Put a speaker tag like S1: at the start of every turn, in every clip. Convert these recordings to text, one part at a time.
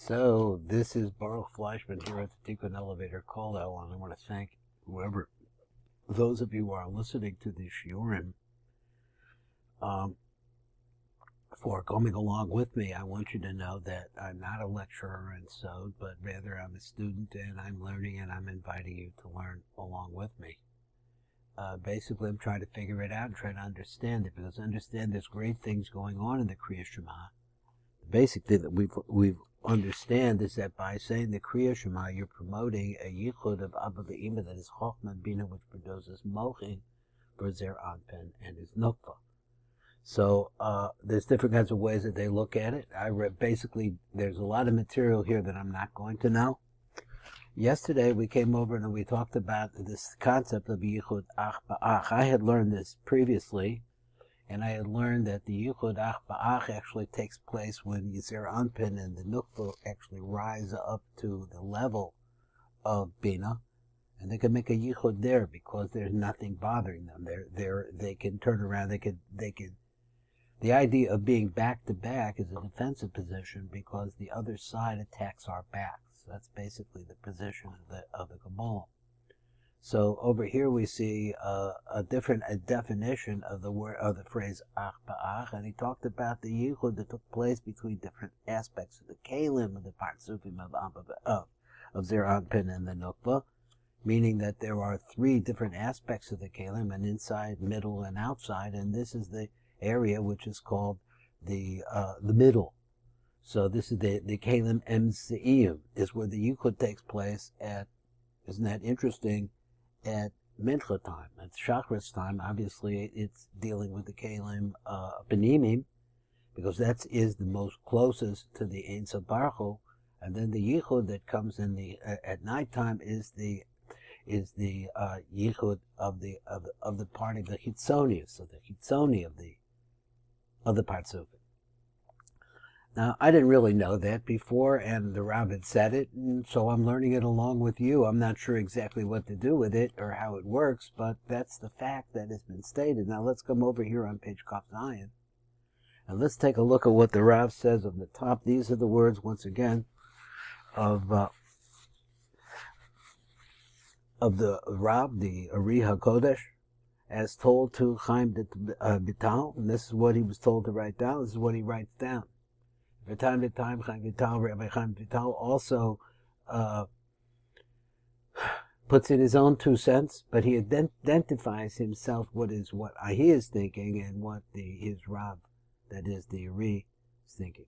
S1: So this is Baruch Fleischman here at the Tikkun Elevator Call Out, and I want to thank those of you who are listening to the shiurim, for coming along with me. I want you to know that I'm not a lecturer and so, but rather I'm a student and I'm learning, and I'm inviting you to learn along with me. Basically, I'm trying to figure it out and try to understand it, because understand there's great things going on in the Kriat Shemah. The basic thing that we've understand is that by saying the Kriat Shemah, you're promoting a Yichud of abba that is Chochmah Bina, which produces Mochin for Zer Anpin and his Nukva. So there's different kinds of ways that they look at it. I read basically there's a lot of material here that I'm not going to know. Yesterday we came over and we talked about this concept of Yichud Ach Ba'ach. I had learned this previously, and I had learned that the Yichud Ach Ba'ach actually takes place when Zer Anpin and the Nukva actually rise up to the level of Bina, and they can make a Yichud there because there's nothing bothering them. They can turn around. They can. The idea of being back to back is a defensive position because the other side attacks our backs. That's basically the position of the Kabbalah. So over here we see a definition of the phrase Ach Ba'ach, and he talked about the Yichud that took place between different aspects of the Kalim, of the Partsufim of Zer Anpin and the Nukva, meaning that there are three different aspects of the Kalim, an inside, middle, and outside, and this is the area which is called the middle. So this is the Kalim Emseiyim, is where the Yichud takes place at, isn't that interesting, at mincha time. At Shachrit's time, obviously it's dealing with the Kalim Panimim, because that is the most closest to the Ein Sof Baruch Hu, and then the Yichud that comes in the at nighttime is the Yichud of the part of the Chitzonius, so the Chitzoni of the Partsufim. Now, I didn't really know that before, and the Rav had said it, and so I'm learning it along with you. I'm not sure exactly what to do with it or how it works, but that's the fact that has been stated. Now, let's come over here on page Kaf Zayin, and let's take a look at what the Rav says on the top. These are the words, once again, of the Rav, the ARI HaKodesh, as told to Chaim Vital, and this is what he was told to write down. This is what he writes down. From time to time, Rabbi Chaim Vital also puts in his own 2 cents, but he identifies himself what he is thinking and what his Rav, that is the ARI, is thinking.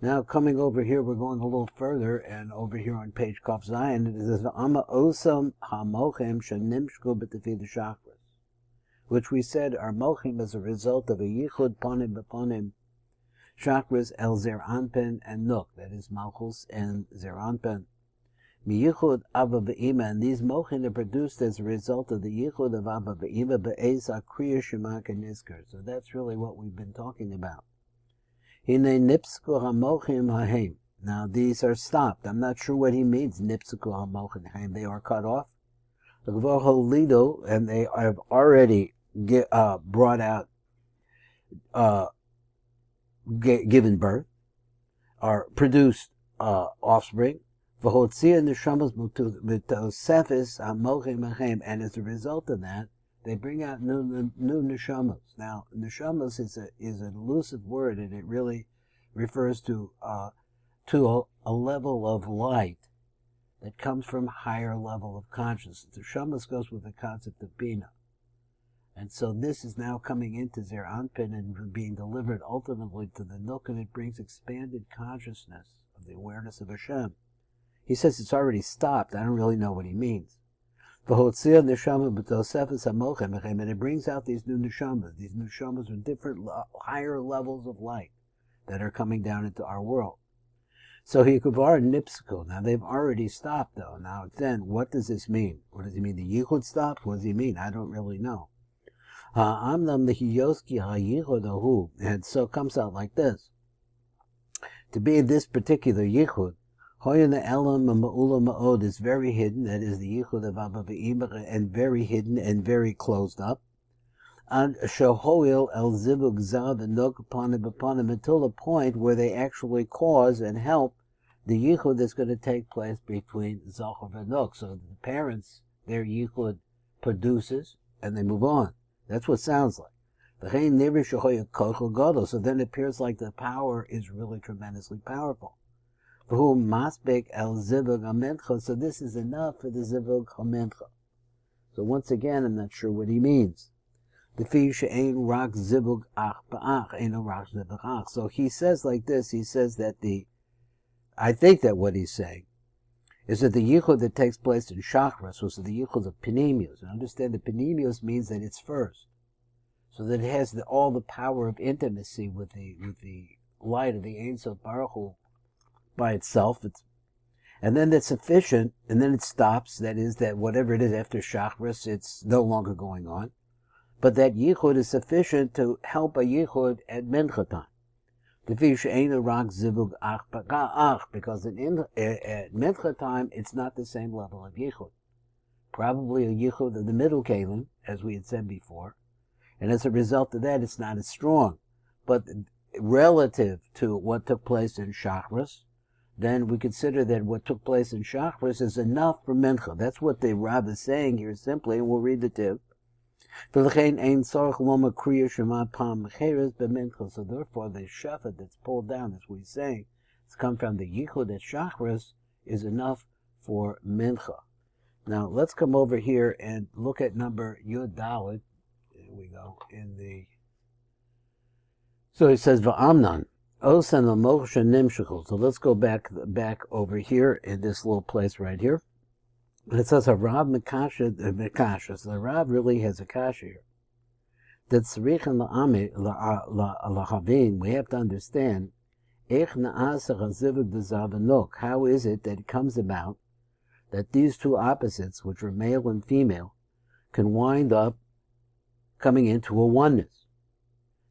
S1: Now, coming over here, we're going a little further, and over here on page Kaf Zayin, it says, Amma osam ha-mochem shenimshku b'tefillah Shachrit, which we said are mochim as a result of a yichud ponim b'ponim Shachris el Zer Anpin and Nuk, that is Malchus and Zer Anpin. Yichud abba v'ima, and these mochin are produced as a result of the yichud of abba v'ima be'ez Kriat Shemah kenizker. So that's really what we've been talking about. Hine nipsku ha-mochim hahem. Now these are stopped. I'm not sure what he means, nipsku ha-mochim hahem. They are cut off. And they have already brought out, given birth, or produced offspring, and as a result of that, they bring out new neshamas. Now, neshamas is an elusive word, and it really refers to a level of light that comes from higher level of consciousness. Neshamas goes with the concept of bina. And so this is now coming into Zer Anpin and being delivered ultimately to the Nuk, and it brings expanded consciousness of the awareness of Hashem. He says it's already stopped. I don't really know what he means. And it brings out these new neshamas. These neshamas are different, higher levels of light that are coming down into our world. So he kuvar nipsku. Now they've already stopped, though. Now then, what does this mean? What does he mean? The yichud stopped? What does he mean? I don't really know. And so it comes out like this. To be this particular yichud, is very hidden, that is the yichud of abba v'ima, and very hidden and very closed up. And shohoil el zivug zav and nok upon him until the point where they actually cause and help the yichud that's going to take place between Zachor and Nok. So the parents, their yichud produces, and they move on. That's what it sounds like. So then it appears like the power is really tremendously powerful. So this is enough for the zivug hamincha. So once again, I'm not sure what he means. So he says like this, he says that I think that what he's saying is that the yichud that takes place in Shachrit was the yichud of Panemius. And understand that Panemius means that it's first. So that it has all the power of intimacy with the light of the Ein Sof Baruch Hu by itself. And then that's sufficient, and then it stops. That is, that whatever it is after Shachris, it's no longer going on. But that yichud is sufficient to help a yichud at mincha time. Because at mincha time, it's not the same level of yichud. Probably a yichud of the middle kalim, as we had said before. And as a result of that, it's not as strong. But relative to what took place in Shachris, then we consider that what took place in Shachris is enough for mincha. That's what the Rav is saying here simply, and we'll read the tip. So therefore, the shafat that's pulled down, that's what he's saying, it's come from the yichud at Shachris, is enough for mincha. Now, let's come over here and look at number Yud Daled. Here we go. So he says, V'amnan, osan al-moksha nimshachol. So let's go back over here in this little place right here. And it says, Rav Mekasha. So the Rav really has a kasha here. That tzrichen lahavin, we have to understand, how is it that it comes about that these two opposites, which are male and female, can wind up coming into a oneness?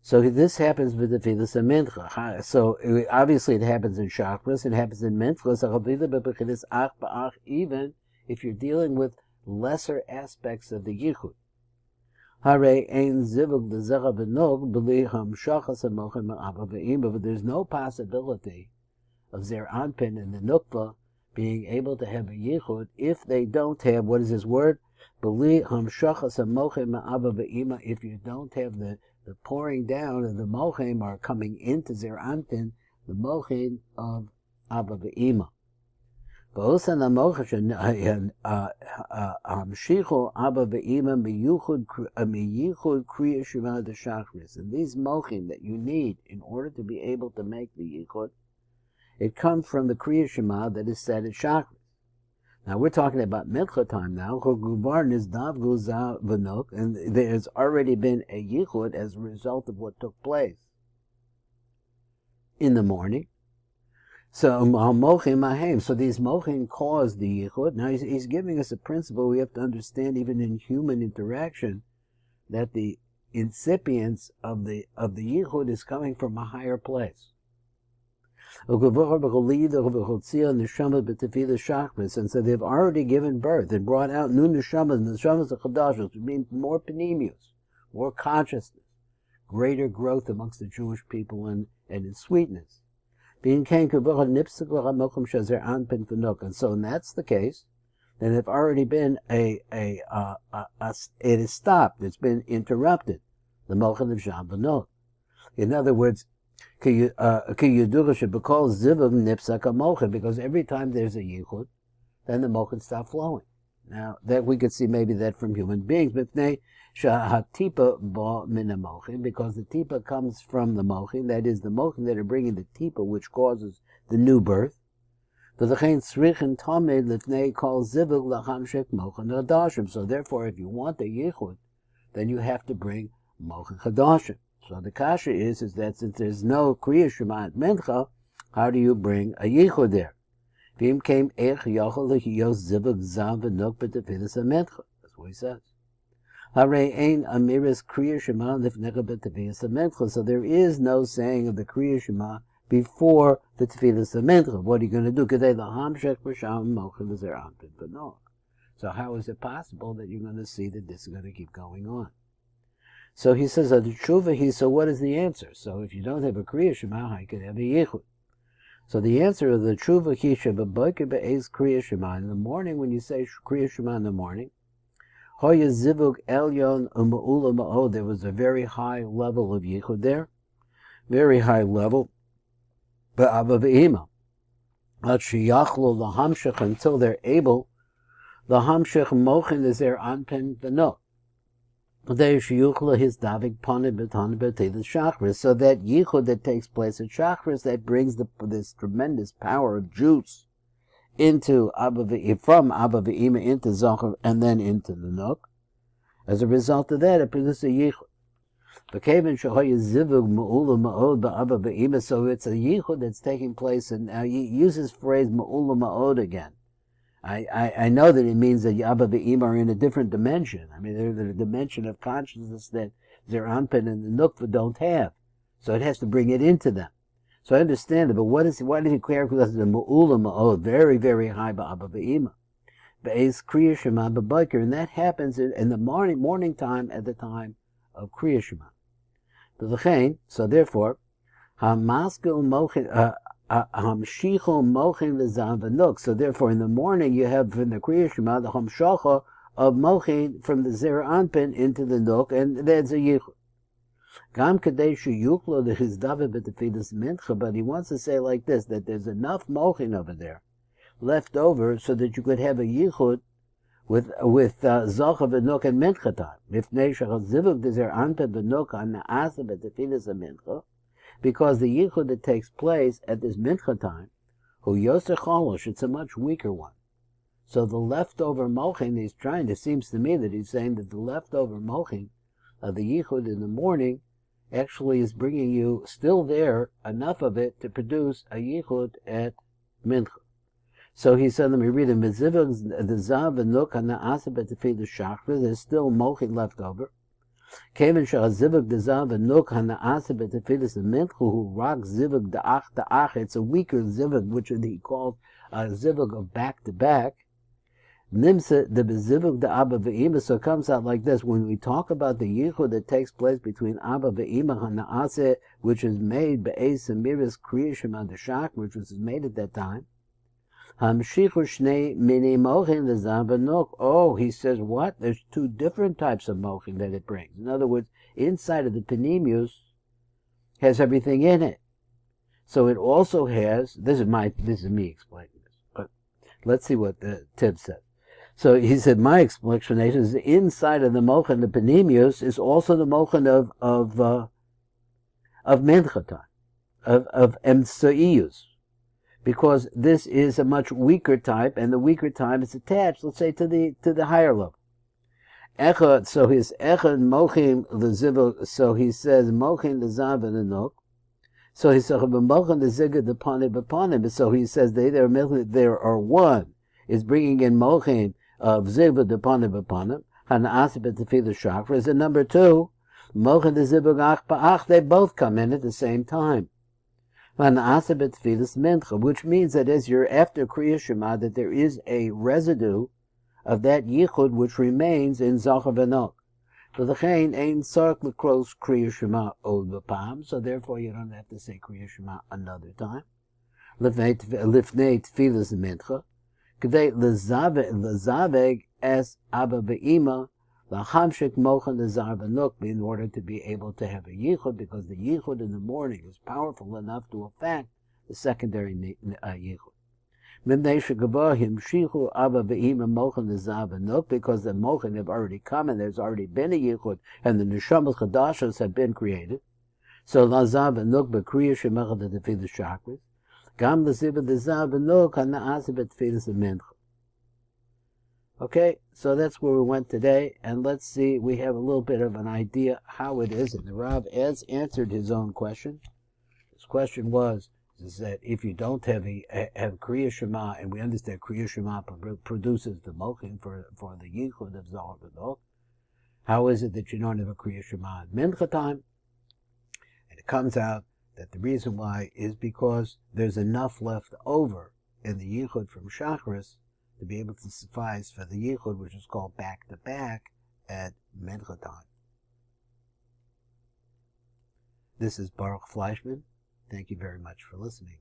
S1: So this happens with the Tefillas and mincha. So obviously it happens in Shachris, it happens in mincha, even if you're dealing with lesser aspects of the yichud. But there's no possibility of Zer Anpin and the Nukva being able to have a yichud if they don't have, what is his word? If you don't have the pouring down of the mochim are coming into Zer Anpin, the mochim of abba ve'ima. And these mochim that you need in order to be able to make the yichud, it comes from the Kriya Shema that is said at Shachrit. Now we're talking about mincha time now, and there's already been a yichud as a result of what took place in the morning. So these mochim cause the yichud. Now he's giving us a principle we have to understand even in human interaction, that the incipience of the yichud is coming from a higher place. And so they've already given birth and brought out new neshamas, neshamas chadashos, which means more panemius, more consciousness, greater growth amongst the Jewish people and in sweetness. And so when that's the case, then there's already been it is stopped, it's been interrupted, the mochel of Sham Banot. In other words, because every time there's a yichud, then the mochel stop flowing. Now, that we could see maybe that from human beings, but because the tipa comes from the mochin, that is the mochin that are bringing the tipa, which causes the new birth. So therefore, if you want the yichud, then you have to bring mochin chadashim. So the kasha is that since there's no kriya shema at mincha, how do you bring a yichud there? That's what he says. So there is no saying of the Kriya Shema before the Tefillas Mincha. What are you going to do? So how is it possible that you're going to see that this is going to keep going on? So he says, so what is the answer? So if you don't have a Kriya Shema, how you can have a Yichud? So the answer of the Tshuva Kisha B'Boker Be'ez Kriat Shemah, in the morning, when you say Kriat Shemah in the morning, Hoya Zivug Elyon U'Ma'ula Ma'od, there was a very high level of Yichud there, very high level, but Abba Ve'ima, Sheyachlo L'Hamshech, until they're able, L'Hamshech Mochin is their Anpen V'no. So that yichud that takes place at Shachrit, that brings this tremendous power of juice into from abba ve'ima into Zachar and then into the Nuk. As a result of that, it produces a yichud. So it's a yichud that's taking place, and he uses phrase ma'ula ma'od again. I know that it means that Abba Ve'im are in a different dimension. I mean, they're in a dimension of consciousness that their Anpen and the Nukva don't have. So it has to bring it into them. So I understand it, but why did he characterize the Ma'ula Ma'od, very, very high by Abba Ve'im? Be'ez Kriat Shemah B'Boker, and that happens in the morning time at the time of Kriat Shemah. So therefore, HaMaskil Mochin, so therefore in the morning you have from the Kriat Shema the Hamshacha of Mochin from the Zera Anpin into the Nuk, and that's a Yichud. But he wants to say like this, that there's enough Mochin over there left over so that you could have a Yichud with Zocha v'Nuk and Mincha time. If Neshach Zivug Zera Anpin v'Nuk on the Asa b'Tefillas and Mincha, because the yichud that takes place at this mincha time, hu yoser cholosh, it's a much weaker one. So the leftover mochin, it seems to me that he's saying that the leftover mochin of the yichud in the morning actually is bringing you still there, enough of it to produce a yichud at mincha. So he said, let me read it, the zav and nuk and the asabet to feed the shachrit, there's still mochin left over. Kevin shall zivug the zav and nuk han asabet to feed the mincha who rock zivug da'ach. It's a weaker zivug, which he calls a zivug of back to back. Nimsa the bezivug the abba ve'ima. So it comes out like this: when we talk about the yichud that takes place between abba ve'ima hana'aseh, which is made be'ez semiris Kriat Shemah the shach, which was made at that time. Hamshichu shnei mini mochin the zav and nuk. Oh, he says what? There's two different types of mochin that it brings. In other words, inside of the penimius has everything in it. So it also has. This is me explaining this, but let's see what the Tib said. So he said, my explanation is the inside of the mochin, the penimius, is also the mochin of mincha time, of emsoiyus, because this is a much weaker type, and the weaker type is attached, let's say, to the higher level. Echad, so his echad mochin l'zivuk, so he says mochin l'zav and l'nok. So he says mochin l'zigud l'panim b'panim. So he says there are one is bringing in mochin of zivud l'panim b'panim, hana'asibet tefillah shachris, and number two, mochin l'zivug ach ba'ach. They both come in at the same time. Which means that as you're after Kriat Shema, that there is a residue of that yichud which remains in Zachar v'Nuk. So the chain ain't sark l'kros Kriat Shema od v'pam, so therefore you don't have to say Kriat Shema another time. Lifnei tefillas mincha, k'dei l'zaveg es abba ve'ima, l'hamshik mochan l'zar v'nuk, in order to be able to have a yichud, because the yichud in the morning is powerful enough to affect the secondary yichud. Because the mochan have already come, and there's already been a yichud, and the neshamas chadashos have been created. So l'zav v'nuk b'kriyah shemach the tefillah shachrit, gam l'ziv l'zav v'nuk hana'aseh b'tefillah mincha. Okay, so that's where we went today, and let's see, we have a little bit of an idea how it is, and the Rav has answered his own question. His question is that if you don't have Kriat Shema, and we understand Kriat Shema produces the mochin for the yichud of Zachar v'Nuk, how is it that you don't have a Kriat Shema at mincha time? And it comes out that the reason why is because there's enough left over in the yichud from Shachris to be able to suffice for the yichud, which is called back to back at mincha time. This is Baruch Fleischman. Thank you very much for listening.